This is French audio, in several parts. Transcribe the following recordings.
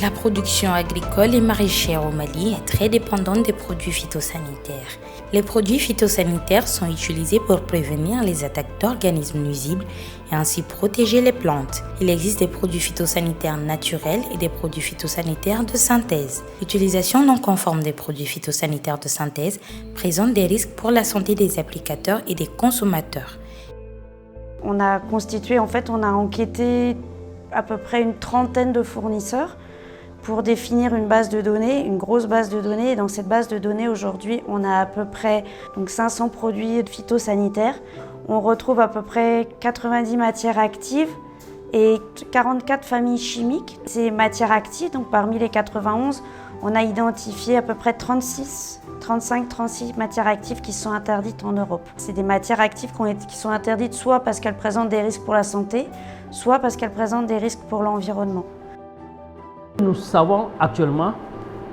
La production agricole et maraîchère au Mali est très dépendante des produits phytosanitaires. Les produits phytosanitaires sont utilisés pour prévenir les attaques d'organismes nuisibles et ainsi protéger les plantes. Il existe des produits phytosanitaires naturels et des produits phytosanitaires de synthèse. L'utilisation non conforme des produits phytosanitaires de synthèse présente des risques pour la santé des applicateurs et des consommateurs. On a enquêté à peu près une trentaine de fournisseurs pour définir une base de données, une grosse base de données. Et dans cette base de données, aujourd'hui, on a à peu près 500 produits phytosanitaires. On retrouve à peu près 90 matières actives et 44 familles chimiques. Ces matières actives, donc parmi les 91, on a identifié à peu près 36 matières actives qui sont interdites en Europe. C'est des matières actives qui sont interdites soit parce qu'elles présentent des risques pour la santé, soit parce qu'elles présentent des risques pour l'environnement. Nous savons actuellement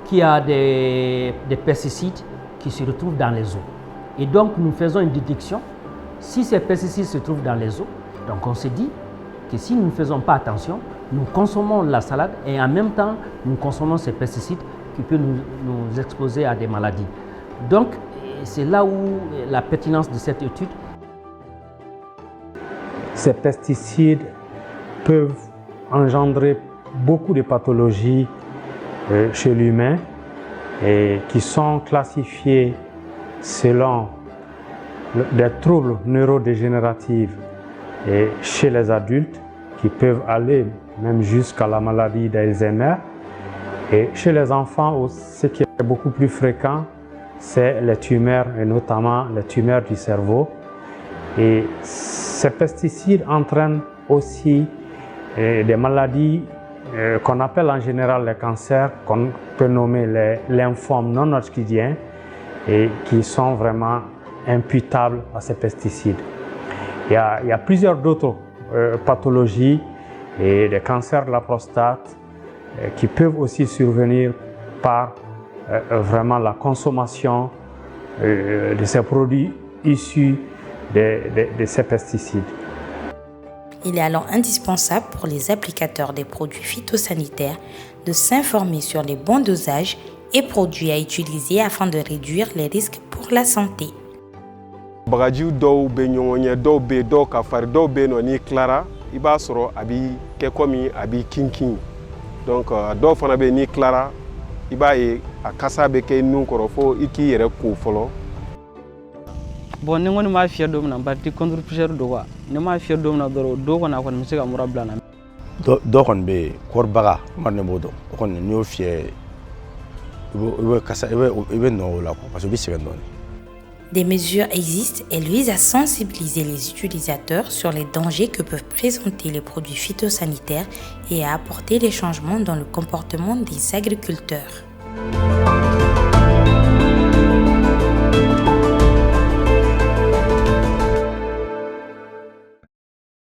qu'il y a des pesticides qui se retrouvent dans les eaux. Et donc nous faisons une détection. Si ces pesticides se trouvent dans les eaux, donc on se dit que si nous ne faisons pas attention, nous consommons la salade et en même temps nous consommons ces pesticides qui peuvent nous exposer à des maladies. Donc c'est là où la pertinence de cette étude. Ces pesticides peuvent engendrer beaucoup de pathologies chez l'humain et qui sont classifiées selon des troubles neurodégénératifs et chez les adultes qui peuvent aller même jusqu'à la maladie d'Alzheimer. Et chez les enfants, ce qui est beaucoup plus fréquent, c'est les tumeurs et notamment les tumeurs du cerveau. Et ces pesticides entraînent aussi des maladies qu'on appelle en général les cancers, qu'on peut nommer les lymphomes non hodgkiniens et qui sont vraiment imputables à ces pesticides. Il y a plusieurs d'autres pathologies et des cancers de la prostate qui peuvent aussi survenir par vraiment la consommation de ces produits issus de ces pesticides. Il est alors indispensable pour les applicateurs des produits phytosanitaires de s'informer sur les bons dosages et produits à utiliser afin de réduire les risques pour la santé. Bagajiw dɔw bɛ ɲɔgɔn ɲɛ, dɔw bɛ dɔw ka fari, dɔw bɛ nɔ n'i tilara i b'a sɔrɔ a b'i kɛ komi a b'i kinkin. Donc dɔw fana bɛ n'i tilara i b'a ye a kasa bɛ kɛ nun kɔrɔ fo i k'i yɛrɛ ko fɔlɔ. Bon ni kɔni m'a fiyɛ don min na parti contre-poussière don quoi. Ni m'a fiyɛ don min na dɔrɔn don kɔni a kɔni bɛ se ka mura bila n na. Dɔ kɔni bɛ yen kɔɔri baga o kɔni ne b'o dɔn o kɔni n'i y'o fiyɛ i bɛ nɔ o la quoi parce que i bɛ sɛgɛn dɔɔnin. Des mesures existent et visent à sensibiliser les utilisateurs sur les dangers que peuvent présenter les produits phytosanitaires et à apporter des changements dans le comportement des agriculteurs.